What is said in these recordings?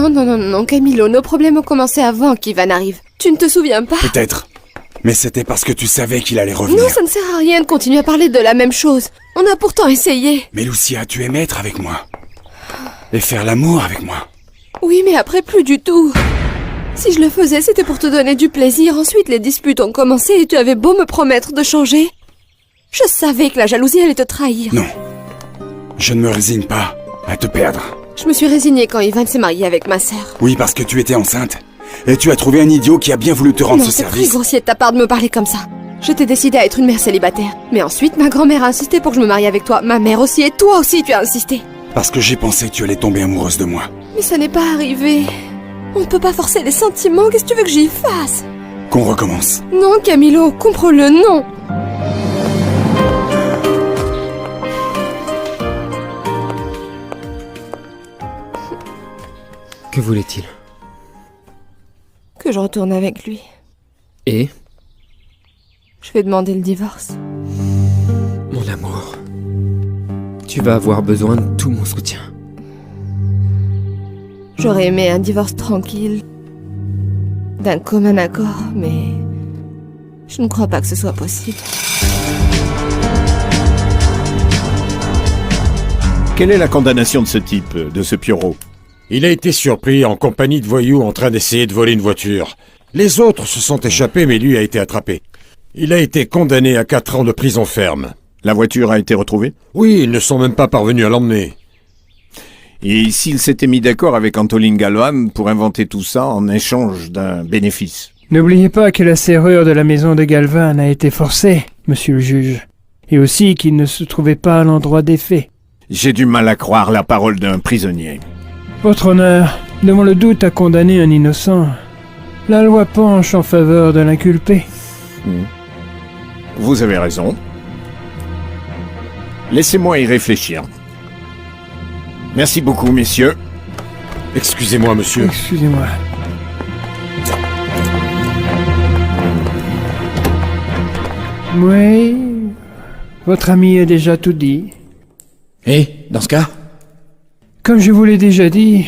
Non, Camilo, nos problèmes ont commencé avant qu'Ivan arrive. Tu ne te souviens pas? Peut-être. Mais c'était parce que tu savais qu'il allait revenir. Non, ça ne sert à rien de continuer à parler de la même chose. On a pourtant essayé. Mais Lucia, tu aimais être avec moi. Et faire l'amour avec moi. Oui, mais après plus du tout. Si je le faisais, c'était pour te donner du plaisir. Ensuite, les disputes ont commencé et tu avais beau me promettre de changer. Je savais que la jalousie allait te trahir. Non. Je ne me résigne pas à te perdre. Je me suis résignée quand Ivan s'est marié avec ma sœur. Oui, parce que tu étais enceinte. Et tu as trouvé un idiot qui a bien voulu te rendre ce c'est très service. grossier de ta part de me parler comme ça. J'étais décidée à être une mère célibataire. Mais ensuite, ma grand-mère a insisté pour que je me marie avec toi. Ma mère aussi, et toi aussi, tu as insisté. Parce que j'ai pensé que tu allais tomber amoureuse de moi. Mais ça n'est pas arrivé. On ne peut pas forcer les sentiments, qu'est-ce que tu veux que j'y fasse? Qu'on recommence. Non, Camilo, comprends-le, non. Que voulait-il? Que je retourne avec lui. Et? Je vais demander le divorce. Mon amour, tu vas avoir besoin de tout mon soutien. J'aurais aimé un divorce tranquille, d'un commun accord, mais je ne crois pas que ce soit possible. Quelle est la condamnation de ce type, de ce Pierrot? Il a été surpris en compagnie de voyous en train d'essayer de voler une voiture. Les autres se sont échappés, mais lui a été attrapé. Il a été condamné à 4 ans de prison ferme. La voiture a été retrouvée? Oui, ils ne sont même pas parvenus à l'emmener. Et s'il s'était mis d'accord avec Antoline Galvan pour inventer tout ça en échange d'un bénéfice? N'oubliez pas que la serrure de la maison de Galvan a été forcée, monsieur le juge. Et aussi qu'il ne se trouvait pas à l'endroit des faits. J'ai du mal à croire la parole d'un prisonnier. Votre honneur, devant le doute à condamner un innocent, la loi penche en faveur de l'inculpé. Vous avez raison. Laissez-moi y réfléchir. Merci beaucoup, messieurs. Excusez-moi, monsieur. Excusez-moi. Oui, votre ami a déjà tout dit. Et, dans ce cas? Comme je vous l'ai déjà dit,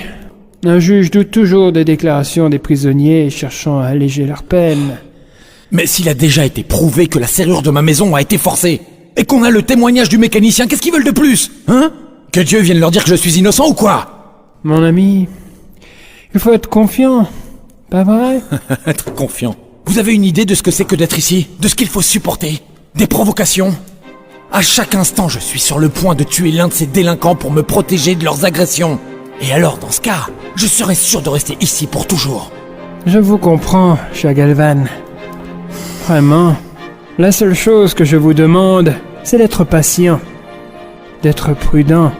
un juge doute toujours des déclarations des prisonniers cherchant à alléger leur peine. Mais s'il a déjà été prouvé que la serrure de ma maison a été forcée, et qu'on a le témoignage du mécanicien, qu'est-ce qu'ils veulent de plus? Hein? Que Dieu vienne leur dire que je suis innocent ou quoi? Mon ami, il faut être confiant, pas vrai? Être confiant. Vous avez une idée de ce que c'est que d'être ici? De ce qu'il faut supporter? Des provocations? À chaque instant, je suis sur le point de tuer l'un de ces délinquants pour me protéger de leurs agressions. Et alors, dans ce cas, je serais sûr de rester ici pour toujours. Je vous comprends, cher Galvan. Vraiment, la seule chose que je vous demande, c'est d'être patient, d'être prudent.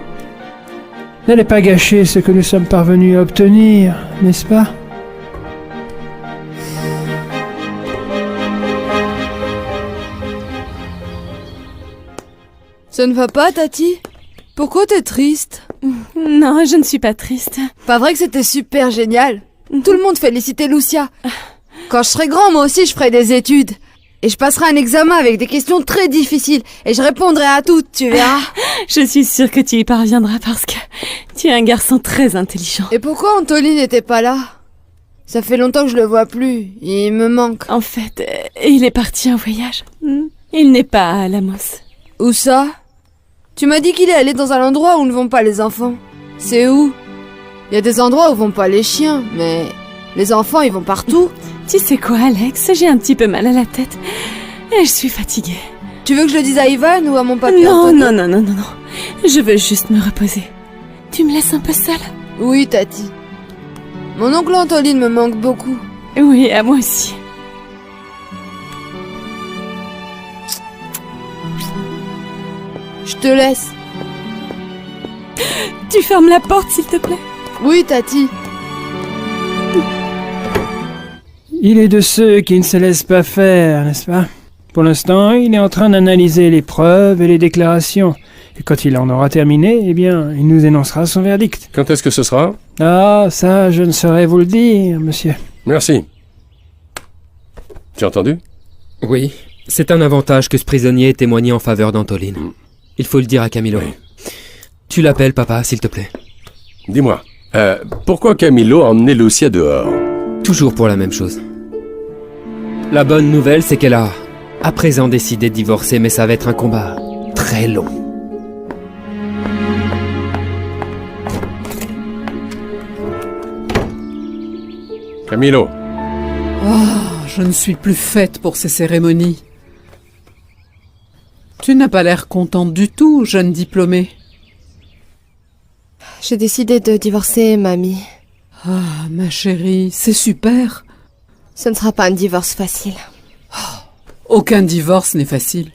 N'allez pas gâcher ce que nous sommes parvenus à obtenir, n'est-ce pas? Ça ne va pas, Tati? Pourquoi t'es triste? Non, je ne suis pas triste. Pas vrai que c'était super génial? Tout le monde félicitait Lucia. Quand je serai grand, moi aussi, je ferai des études. Et je passerai un examen avec des questions très difficiles. Et je répondrai à toutes, tu verras. Je suis sûre que tu y parviendras parce que tu es un garçon très intelligent. Et pourquoi Antoline n'était pas là? Ça fait longtemps que je le vois plus. Il me manque. En fait, il est parti en voyage. Il n'est pas à Alamos. Où ça? Tu m'as dit qu'il est allé dans un endroit où ne vont pas les enfants. C'est où? Il y a des endroits où vont pas les chiens, mais les enfants, ils vont partout. Tu sais quoi, Alex? J'ai un petit peu mal à la tête. Et je suis fatiguée. Tu veux que je le dise à Ivan ou à mon papy? Non. Je veux juste me reposer. Tu me laisses un peu seule? Oui, Tati. Mon oncle Antoline me manque beaucoup. Oui, à moi aussi. Je te laisse. Tu fermes la porte, s'il te plaît? Oui, Tati. Il est de ceux qui ne se laissent pas faire, n'est-ce pas? Pour l'instant, il est en train d'analyser les preuves et les déclarations. Et quand il en aura terminé, eh bien, il nous énoncera son verdict. Quand est-ce que ce sera? Ah, ça, je ne saurais vous le dire, monsieur. Merci. Tu as entendu? Oui, c'est un avantage que ce prisonnier ait témoigné en faveur d'Antoline. Il faut le dire à Camilo. Oui. Tu l'appelles, papa, s'il te plaît. Dis-moi, Pourquoi Camilo a emmené Lucia dehors? Toujours pour la même chose. La bonne nouvelle, c'est qu'elle a à présent décidé de divorcer, mais ça va être un combat très long. Camilo, Je ne suis plus faite pour ces cérémonies. Tu n'as pas l'air contente du tout, jeune diplômée. J'ai décidé de divorcer, mamie. Ah, ma chérie, c'est super. Ce ne sera pas un divorce facile. Aucun divorce n'est facile.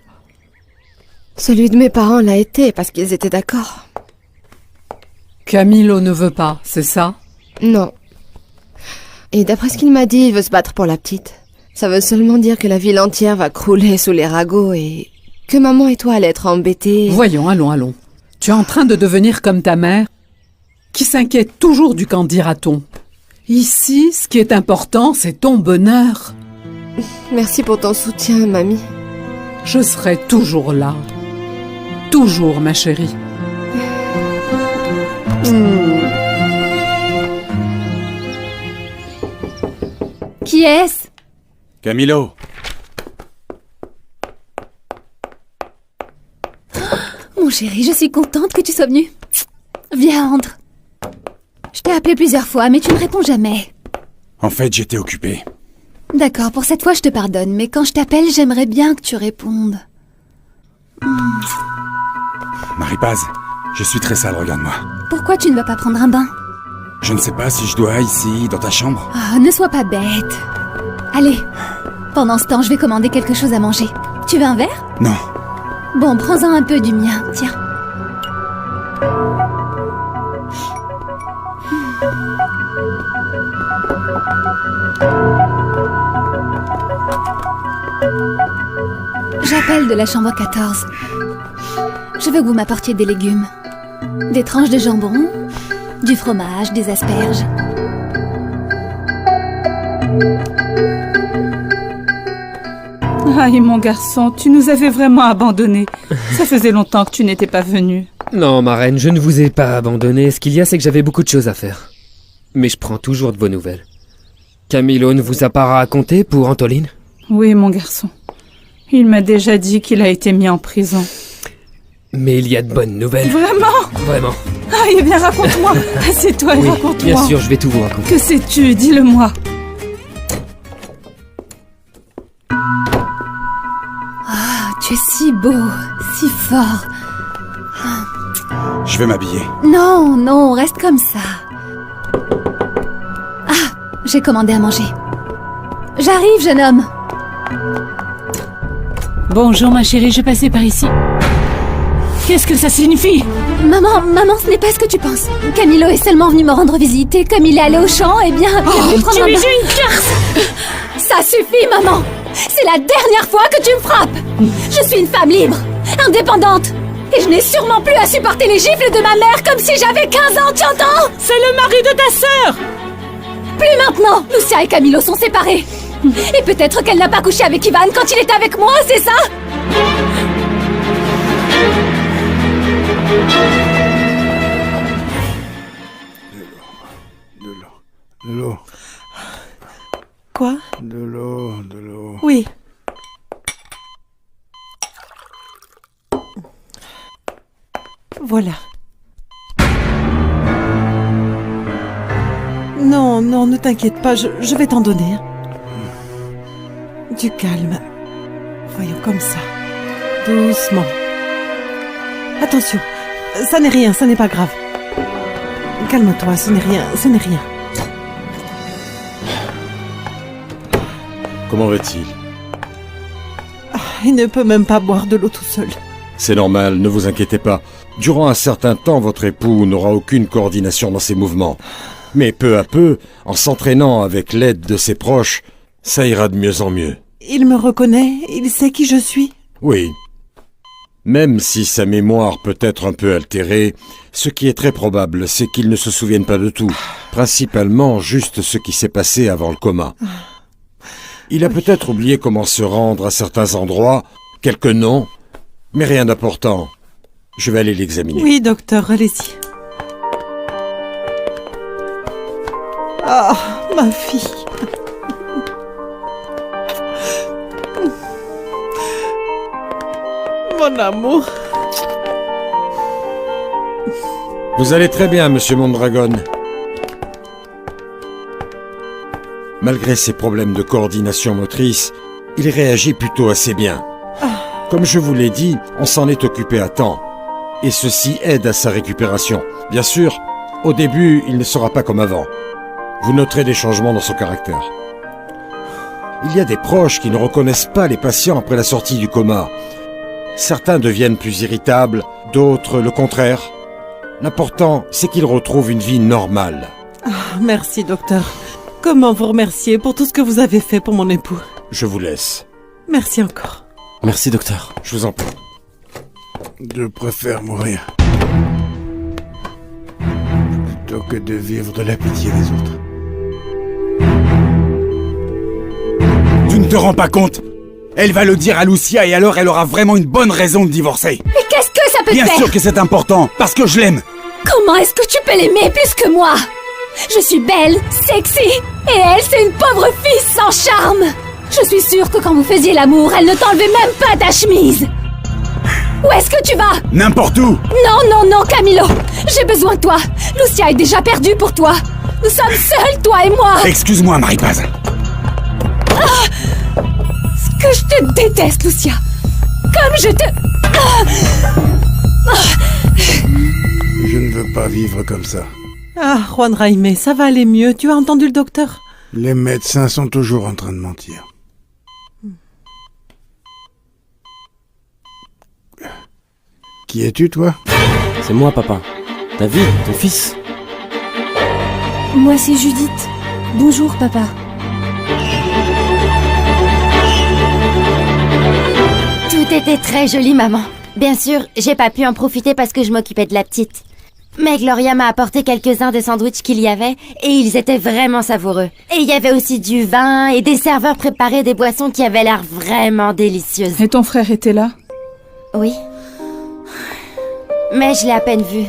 Celui de mes parents l'a été parce qu'ils étaient d'accord. Camilo ne veut pas, c'est ça? Non. Et d'après ce qu'il m'a dit, il veut se battre pour la petite. Ça veut seulement dire que la ville entière va crouler sous les ragots et que maman et toi allez être embêtés. Voyons, allons. Tu es en train de devenir comme ta mère, qui s'inquiète toujours du qu'en dira-t-on. Ici, ce qui est important, c'est ton bonheur. Merci pour ton soutien, mamie. Je serai toujours là. Toujours, ma chérie. Qui est-ce? Camilo. Mon chéri, je suis contente que tu sois venu. Viens, entre. Je t'ai appelé plusieurs fois, mais tu ne réponds jamais. En fait, j'étais occupé. D'accord, pour cette fois, je te pardonne, mais quand je t'appelle, j'aimerais bien que tu répondes. Marie-Paz, je suis très sale, regarde-moi. Pourquoi tu ne vas pas prendre un bain? Je ne sais pas si je dois ici, dans ta chambre. Ah, ne sois pas bête. Allez, pendant ce temps, je vais commander quelque chose à manger. Tu veux un verre? Non. Bon, prends-en un peu du mien, tiens. J'appelle de la chambre 14. Je veux que vous m'apportiez des légumes. Des tranches de jambon, du fromage, des asperges. Aïe, mon garçon, tu nous avais vraiment abandonnés. Ça faisait longtemps que tu n'étais pas venu. Non, ma reine, je ne vous ai pas abandonné. Ce qu'il y a, c'est que j'avais beaucoup de choses à faire. Mais je prends toujours de vos nouvelles. Camilo ne vous a pas raconté pour Antoline? Oui, mon garçon. Il m'a déjà dit qu'il a été mis en prison. Mais il y a de bonnes nouvelles. Vraiment? Vraiment. Ah, eh bien, raconte-moi. Assieds-toi et Oui, raconte-moi. bien sûr, je vais tout vous raconter. Que sais-tu? Dis-le-moi. Tu es si beau, si fort. Je vais m'habiller. Non, non, reste comme ça. Ah, j'ai commandé à manger. J'arrive, jeune homme. Bonjour, ma chérie, je passais par ici. Qu'est-ce que ça signifie? Maman, ce n'est pas ce que tu penses. Camilo est seulement venu me rendre visite et comme il est allé au champ, eh bien... Tu es une garce! Ça suffit, maman! C'est la dernière fois que tu me frappes! Je suis une femme libre, indépendante, et je n'ai sûrement plus à supporter les gifles de ma mère comme si j'avais 15 ans, tu entends? C'est le mari de ta sœur! Plus maintenant! Lucia et Camilo sont séparés. Et peut-être qu'elle n'a pas couché avec Ivan quand il était avec moi, c'est ça? De l'eau. Quoi? De l'eau. Oui. Voilà. Non, ne t'inquiète pas, je vais t'en donner. Du calme. Voyons, comme ça. Doucement. Attention, ça n'est rien, ça n'est pas grave. Calme-toi, ce n'est rien. Comment va-t-il? Il ne peut même pas boire de l'eau tout seul. C'est normal, ne vous inquiétez pas. Durant un certain temps, votre époux n'aura aucune coordination dans ses mouvements. Mais peu à peu, en s'entraînant avec l'aide de ses proches, ça ira de mieux en mieux. Il me reconnaît, il sait qui je suis. Oui. Même si sa mémoire peut être un peu altérée, ce qui est très probable, c'est qu'il ne se souvienne pas de tout. Principalement juste ce qui s'est passé avant le coma. Il a peut-être oublié comment se rendre à certains endroits, quelques noms, mais rien d'important. Je vais aller l'examiner. Oui, docteur, allez-y. Ah, ma fille. Mon amour. Vous allez très bien, monsieur Mondragon. Malgré ses problèmes de coordination motrice, il réagit plutôt assez bien. Comme je vous l'ai dit, on s'en est occupé à temps. Et ceci aide à sa récupération. Bien sûr, au début, il ne sera pas comme avant. Vous noterez des changements dans son caractère. Il y a des proches qui ne reconnaissent pas les patients après la sortie du coma. Certains deviennent plus irritables, d'autres le contraire. L'important, c'est qu'ils retrouvent une vie normale. Merci, docteur. Comment vous remercier pour tout ce que vous avez fait pour mon époux? Je vous laisse. Merci encore. Merci, docteur. Je vous en prie. Je préfère mourir plutôt que de vivre de la pitié des autres. Tu ne te rends pas compte? Elle va le dire à Lucia et alors elle aura vraiment une bonne raison de divorcer. Mais qu'est-ce que ça peut Bien faire? sûr que c'est important, parce que je l'aime. Comment est-ce que tu peux l'aimer plus que moi? Je suis belle, sexy, et elle, c'est une pauvre fille sans charme. Je suis sûre que quand vous faisiez l'amour, elle ne t'enlevait même pas ta chemise. Où est-ce que tu vas? N'importe où. Non, Camilo. J'ai besoin de toi. Lucia est déjà perdue pour toi. Nous sommes seuls, toi et moi. Excuse-moi, Marie-Paz. Que je te déteste, Lucia. Comme je te... Je ne veux pas vivre comme ça. Ah, Juan Jaime, ça va aller mieux. Tu as entendu le docteur? Les médecins sont toujours en train de mentir. Qui es-tu, toi? C'est moi, papa. David, ton fils. Moi, c'est Judith. Bonjour, papa. Tout était très joli, maman. Bien sûr, j'ai pas pu en profiter parce que je m'occupais de la petite. Mais Gloria m'a apporté quelques-uns des sandwichs qu'il y avait, et ils étaient vraiment savoureux. Et il y avait aussi du vin, et des serveurs préparaient des boissons qui avaient l'air vraiment délicieuses. Et ton frère était là? Oui. Mais je l'ai à peine vu.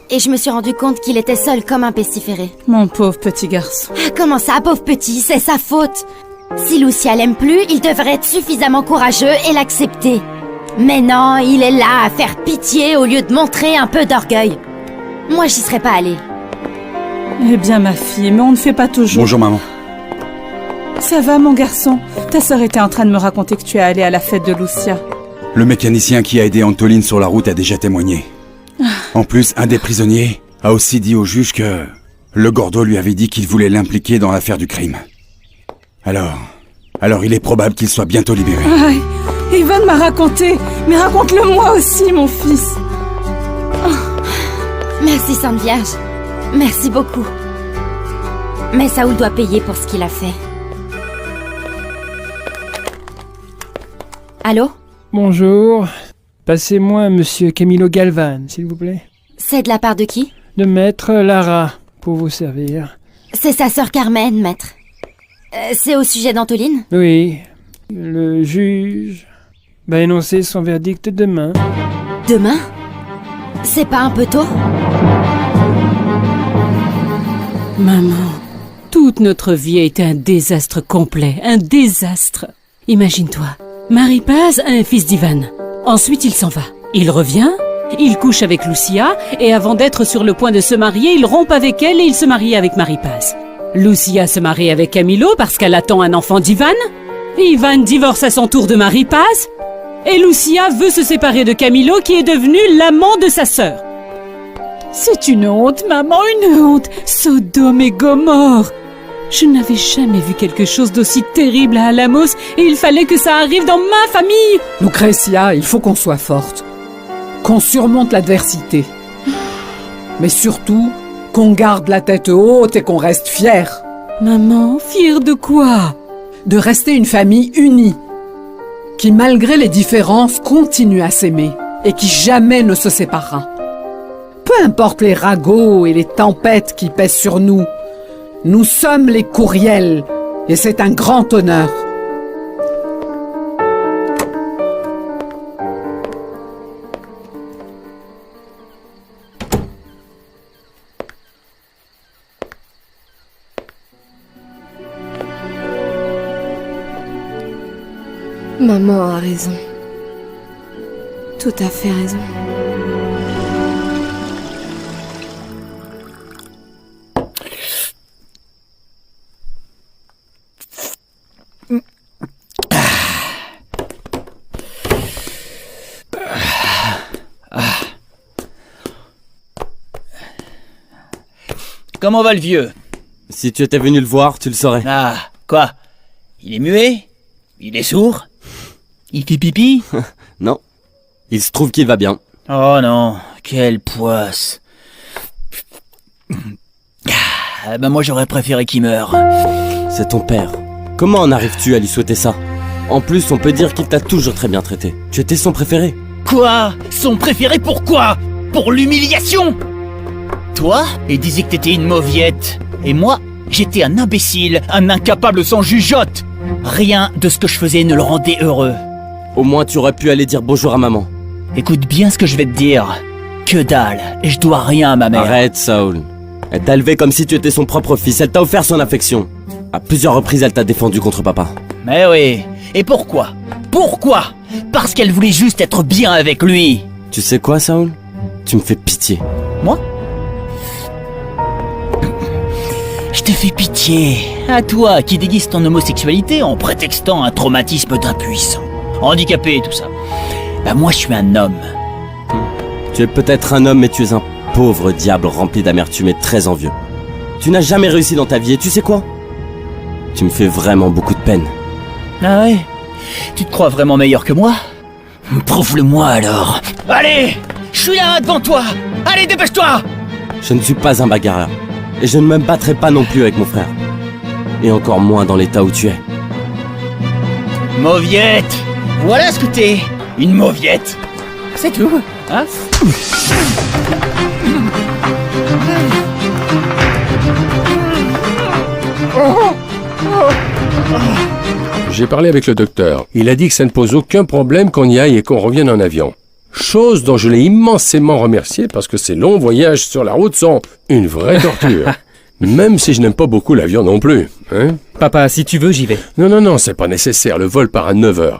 Et je me suis rendu compte qu'il était seul comme un pestiféré. Mon pauvre petit garçon. Ah, comment ça, pauvre petit? C'est sa faute. Si Lucia l'aime plus, il devrait être suffisamment courageux et l'accepter. Mais non, il est là à faire pitié au lieu de montrer un peu d'orgueil. Moi, j'y serais pas allée. Eh bien, ma fille, mais on ne fait pas toujours... Bonjour, maman. Ça va, mon garçon? Ta sœur était en train de me raconter que tu es allé à la fête de Lucia. Le mécanicien qui a aidé Antoline sur la route a déjà témoigné. En plus, un des prisonniers a aussi dit au juge que le Gordo lui avait dit qu'il voulait l'impliquer dans l'affaire du crime. Alors il est probable qu'il soit bientôt libéré. Aïe, Ivan m'a raconté, mais raconte-le moi aussi, mon fils. Merci, Sainte Vierge. Merci beaucoup. Mais Saoul doit payer pour ce qu'il a fait. Allô? Bonjour. Passez-moi Monsieur Camilo Galvan, s'il vous plaît. C'est de la part de qui? De Maître Lara, pour vous servir. C'est sa sœur Carmen, maître. C'est au sujet d'Antoline? Oui. Le juge va énoncer son verdict demain. Demain? C'est pas un peu tôt? Maman, toute notre vie a été un désastre complet, un désastre. Imagine-toi, Marie-Paz a un fils d'Ivan. Ensuite, il s'en va. Il revient, il couche avec Lucia, et avant d'être sur le point de se marier, il rompt avec elle et il se marie avec Marie-Paz. Lucia se marie avec Camilo parce qu'elle attend un enfant d'Ivan. Ivan divorce à son tour de Marie-Paz. Et Lucia veut se séparer de Camilo qui est devenu l'amant de sa sœur. C'est une honte, maman, une honte. Sodome et Gomorrhe. Je n'avais jamais vu quelque chose d'aussi terrible à Alamos et il fallait que ça arrive dans ma famille. Lucretia, il faut qu'on soit forte. Qu'on surmonte l'adversité. Mais surtout, qu'on garde la tête haute et qu'on reste fiers. Maman, fière de quoi? De rester une famille unie. Qui, malgré les différences, continue à s'aimer. Et qui jamais ne se séparera. Peu importe les ragots et les tempêtes qui pèsent sur nous. Nous sommes les Courriel, et c'est un grand honneur. Maman a raison. Tout à fait raison. Comment va le vieux? Si tu étais venu le voir, tu le saurais. Ah, quoi? Il est muet? Il est sourd? Il fait pipi? Non. Il se trouve qu'il va bien. Oh non, quelle poisse. Ah, ben moi j'aurais préféré qu'il meure. C'est ton père. Comment en arrives-tu à lui souhaiter ça? En plus, on peut dire qu'il t'a toujours très bien traité. Tu étais son préféré. Quoi? Son préféré pourquoi? Pour l'humiliation? Toi, il disait que t'étais une mauviette. Et moi, j'étais un imbécile, un incapable sans jugeote. Rien de ce que je faisais ne le rendait heureux. Au moins, tu aurais pu aller dire bonjour à maman. Écoute bien ce que je vais te dire. Que dalle, et je dois rien à ma mère. Arrête, Saul. Elle t'a élevé comme si tu étais son propre fils. Elle t'a offert son affection. À plusieurs reprises, elle t'a défendu contre papa. Mais oui. Et pourquoi? Pourquoi? Parce qu'elle voulait juste être bien avec lui. Tu sais quoi, Saul? Tu me fais pitié. Moi? Je te fais pitié. À toi qui déguise ton homosexualité en prétextant un traumatisme d'impuissant. Handicapé et tout ça. Bah moi je suis un homme. Tu es peut-être un homme, mais tu es un pauvre diable rempli d'amertume et très envieux. Tu n'as jamais réussi dans ta vie et tu sais quoi? Tu me fais vraiment beaucoup de peine. Ah ouais? Tu te crois vraiment meilleur que moi? Prouve-le-moi alors. Allez! Je suis là devant toi! Allez, dépêche-toi! Je ne suis pas un bagarreur. Et je ne me battrai pas non plus avec mon frère. Et encore moins dans l'état où tu es. Mauviette! Voilà ce que t'es! Une mauviette! C'est tout, hein? J'ai parlé avec le docteur. Il a dit que ça ne pose aucun problème qu'on y aille et qu'on revienne en avion. Chose dont je l'ai immensément remercié parce que ces longs voyages sur la route sont une vraie torture. Même si je n'aime pas beaucoup l'avion non plus, hein? Papa, si tu veux, j'y vais. Non, c'est pas nécessaire. Le vol part à 9h.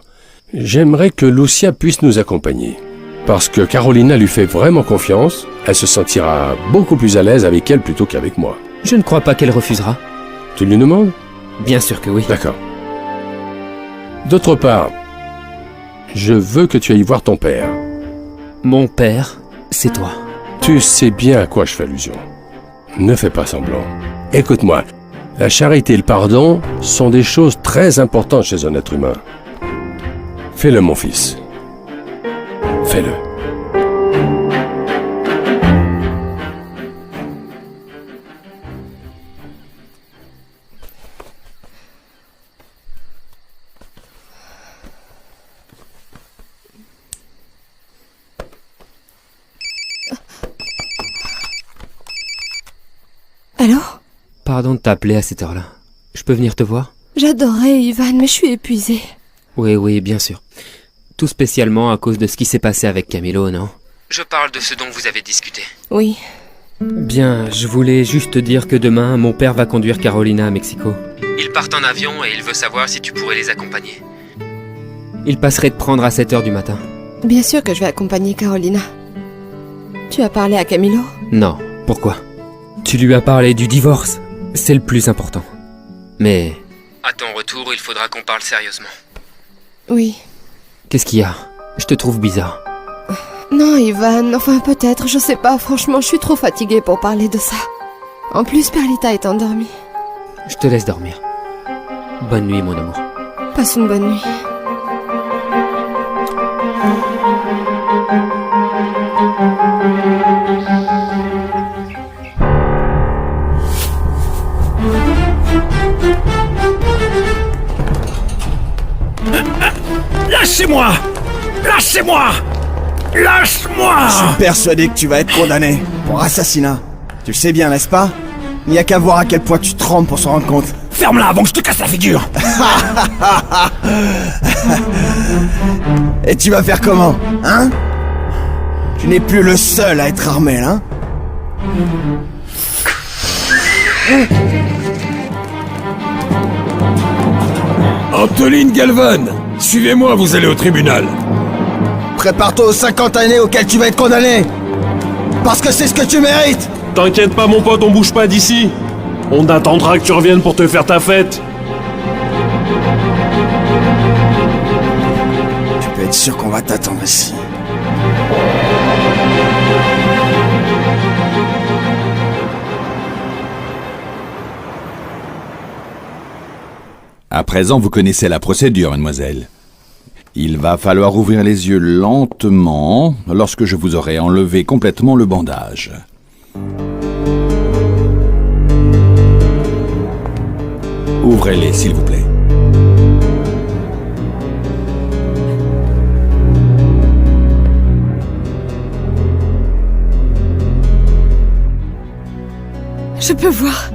J'aimerais que Lucia puisse nous accompagner. Parce que Carolina lui fait vraiment confiance. Elle se sentira beaucoup plus à l'aise avec elle plutôt qu'avec moi. Je ne crois pas qu'elle refusera. Tu lui demandes? Bien sûr que oui. D'accord. D'autre part, je veux que tu ailles voir ton père. Mon père, c'est toi. Tu sais bien à quoi je fais allusion. Ne fais pas semblant. Écoute-moi, la charité et le pardon sont des choses très importantes chez un être humain. Fais-le, mon fils. Fais-le. Allô? Pardon de t'appeler à cette heure-là. Je peux venir te voir? J'adorerais, Ivan, mais je suis épuisée. Oui, bien sûr. Tout spécialement à cause de ce qui s'est passé avec Camilo, non? Je parle de ce dont vous avez discuté. Oui. Bien, je voulais juste te dire que demain, mon père va conduire Carolina à Mexico. Ils partent en avion et il veut savoir si tu pourrais les accompagner. Il passerait te prendre à 7h du matin. Bien sûr que je vais accompagner Carolina. Tu as parlé à Camilo? Non, pourquoi? Tu lui as parlé du divorce. C'est le plus important. Mais... à ton retour, il faudra qu'on parle sérieusement. Oui. Qu'est-ce qu'il y a? Je te trouve bizarre. Non, Ivan, enfin peut-être, je sais pas, franchement, je suis trop fatiguée pour parler de ça. En plus, Perlita est endormie. Je te laisse dormir. Bonne nuit, mon amour. Passe une bonne nuit. Lâchez-moi! Lâchez-moi! Lâche-moi! Je suis persuadé que tu vas être condamné pour assassinat. Tu le sais bien, n'est-ce pas? Il n'y a qu'à voir à quel point tu trembles pour s'en rendre compte. Ferme-la avant que je te casse la figure! Et tu vas faire comment, hein? Tu n'es plus le seul à être armé, hein? Antoline Galvan, Suivez-moi, vous allez au tribunal. Prépare-toi aux 50 années auxquelles tu vas être condamné. Parce que c'est ce que tu mérites. T'inquiète pas mon pote, on bouge pas d'ici. On attendra que tu reviennes pour te faire ta fête. Tu peux être sûr qu'on va t'attendre ici. À présent, vous connaissez la procédure, mademoiselle. Il va falloir ouvrir les yeux lentement lorsque je vous aurai enlevé complètement le bandage. Ouvrez-les, s'il vous plaît. Je peux voir.